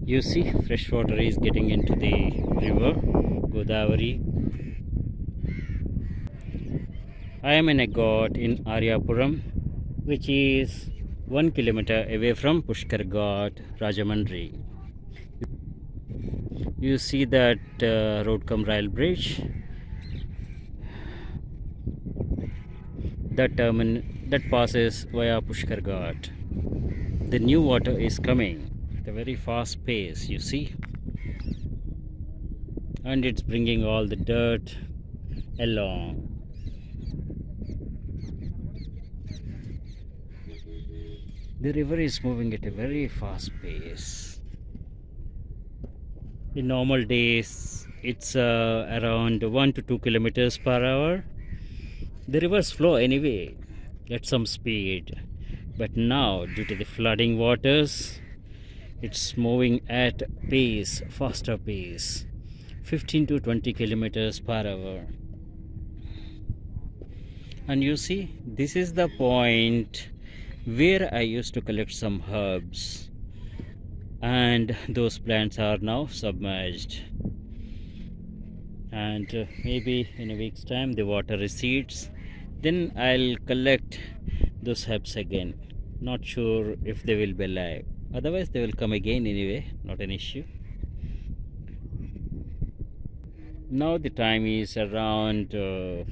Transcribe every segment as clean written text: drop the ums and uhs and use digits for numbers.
You see, fresh water is getting into the river Godavari. I am in a ghat in Aryapuram, which is 1 kilometer away from Pushkar Ghat, Rajamahendravaram. You see that road cum rail bridge, that passes via Pushkar Ghat. The new water is coming at a very fast pace, you see, and it's bringing all the dirt along. The river is moving at a very fast pace. In normal days, it's around 1 to 2 kilometers per hour. The rivers flow anyway at some speed, but now, due to the flooding waters, it's moving at pace, faster pace, 15 to 20 kilometers per hour. And you see, this is the point where I used to collect some herbs, and those plants are now submerged. And maybe in a week's time the water recedes, then I'll collect those herbs again. Not sure if they will be alive, otherwise they will come again anyway, not an issue. Now the time is around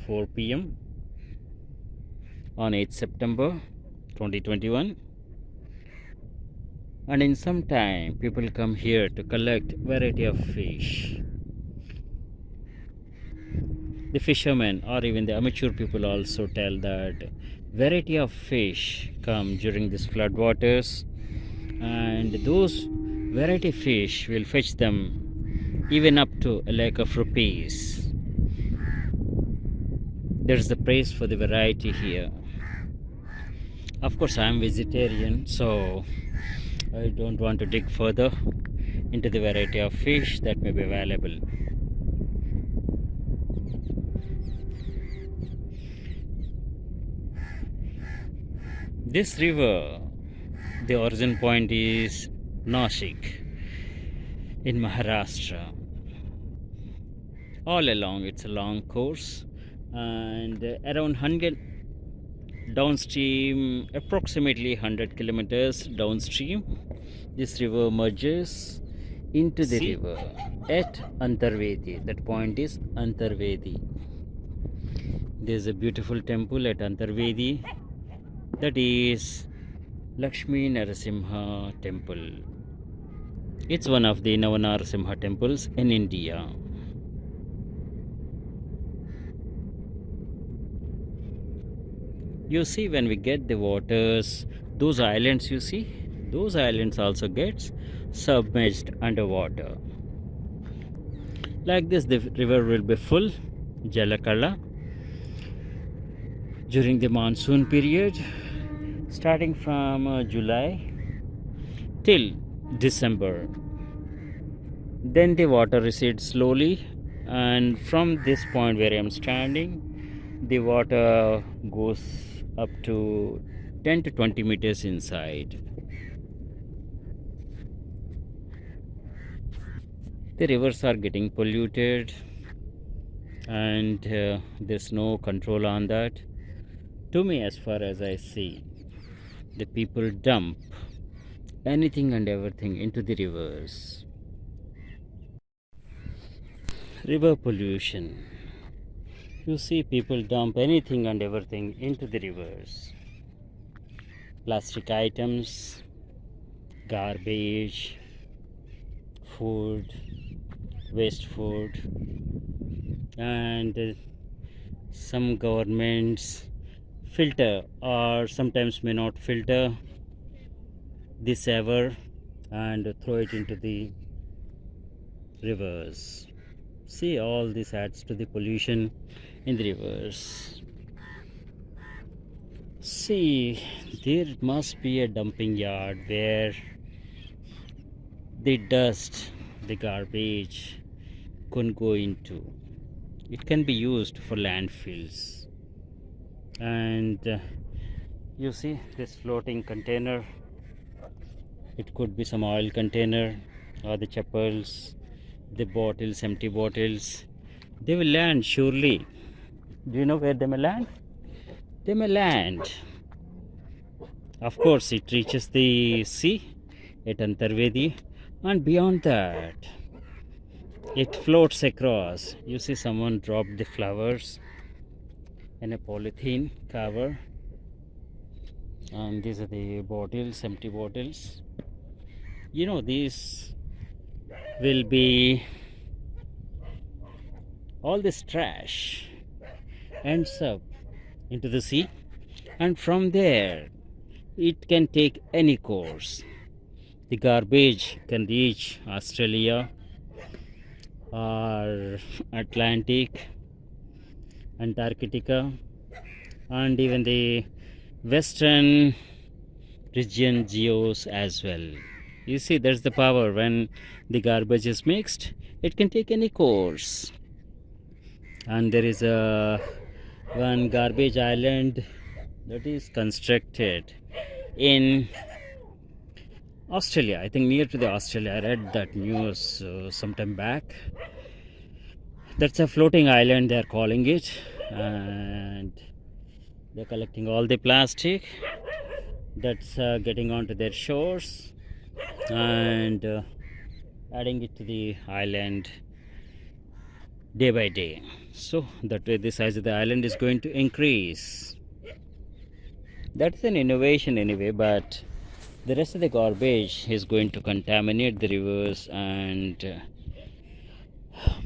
4 p.m. on 8th September 2021, and in some time people come here to collect variety of fish. The fishermen or even the amateur people also tell that variety of fish come during these flood waters, and those variety fish will fetch them even up to a lakh of rupees. There's the price for the variety here. Of course, I am vegetarian, so I don't want to dig further into the variety of fish that may be available. This river, the origin point is Nashik in Maharashtra. All along, it's a long course, and around 100 downstream, approximately 100 kilometers downstream, this river merges into the river at Antarvedi. That point is Antarvedi. There's a beautiful temple at Antarvedi, that is Lakshmi Narasimha temple. It's one of the Narasimha temples in India. You see, when we get the waters, those islands, you see, those islands also gets submerged underwater. Like this, the river will be full, Jalakala, during the monsoon period, starting from July till December. Then the water recedes slowly, and from this point where I am standing, the water goes up to 10 to 20 meters inside. The rivers are getting polluted, and there's no control on that. To me, as far as I see, the people dump anything and everything into the rivers. River pollution. You see, people dump anything and everything into the rivers. Plastic items, garbage, food, waste food, and some governments filter or sometimes may not filter this ever and throw it into the rivers. See, all this adds to the pollution in the rivers. See, there must be a dumping yard where the dust, the garbage couldn't go into. It can be used for landfills. And you see this floating container, it could be some oil container, or the chappals, the bottles, empty bottles, they will land surely. Do you know where they may land? They may land. Of course, it reaches the sea at Antarvedi, and beyond that, it floats across. You see, someone dropped the flowers in a polythene cover, and these are the bottles, empty bottles. You know, these will be all this trash ends up into the sea, and from there it can take any course. The garbage can reach Australia or Atlantic, Antarctica, and even the western region geos as well. You see, there's the power. When the garbage is mixed, it can take any course. And there is a one garbage island that is constructed in Australia, I think near to the Australia. I read that news sometime back. That's a floating island, they are calling it, and they're collecting all the plastic that's getting onto their shores and adding it to the island day by day. So that way the size of the island is going to increase. That's an innovation anyway, but the rest of the garbage is going to contaminate the rivers and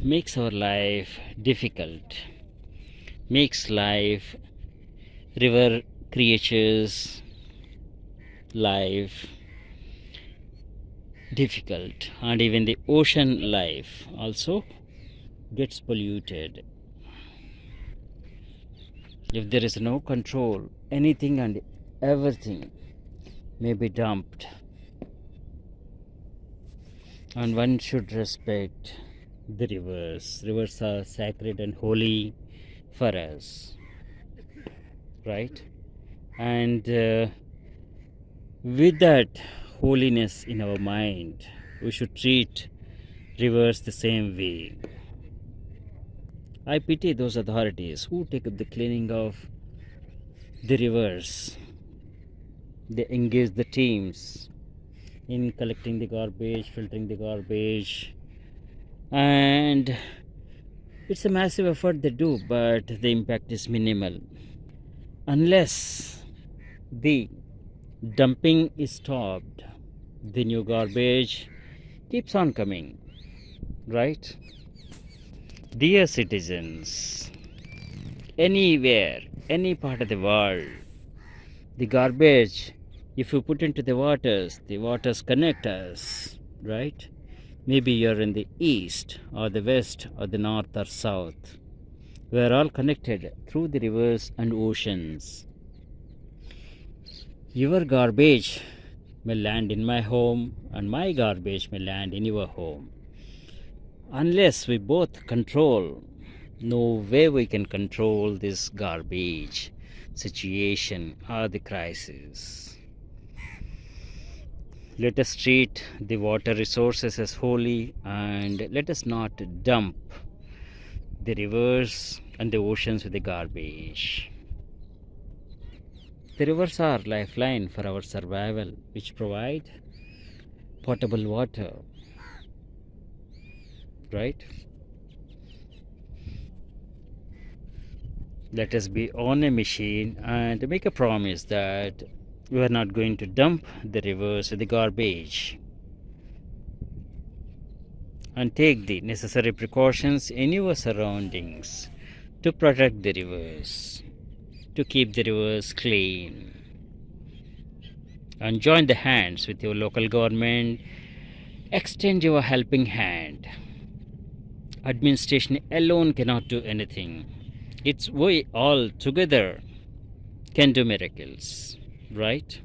makes our life difficult, makes life, river creatures life difficult, and even the ocean life also gets polluted. If there is no control, anything and everything may be dumped, and one should respect the rivers. Rivers are sacred and holy for us, right? And with that holiness in our mind, we should treat rivers the same way. I pity those authorities who take up the cleaning of the rivers. They engage the teams in collecting the garbage, filtering the garbage, and it's a massive effort they do, but the impact is minimal. Unless the dumping is stopped, the new garbage keeps on coming, right? Dear citizens, anywhere, any part of the world, the garbage, if you put into the waters connect us, right? Maybe you're in the east or the west or the north or south. We are all connected through the rivers and oceans. Your garbage may land in my home, and my garbage may land in your home. Unless we both control, no way we can control this garbage situation or the crisis. Let us treat the water resources as holy, and let us not dump the rivers and the oceans with the garbage. The rivers are lifeline for our survival, which provide potable water, right? Let us be on a mission and make a promise that we are not going to dump the rivers with the garbage, and take the necessary precautions in your surroundings to protect the rivers, to keep the rivers clean, and join the hands with your local government. Extend your helping hand. Administration alone cannot do anything. It's we all together can do miracles, right?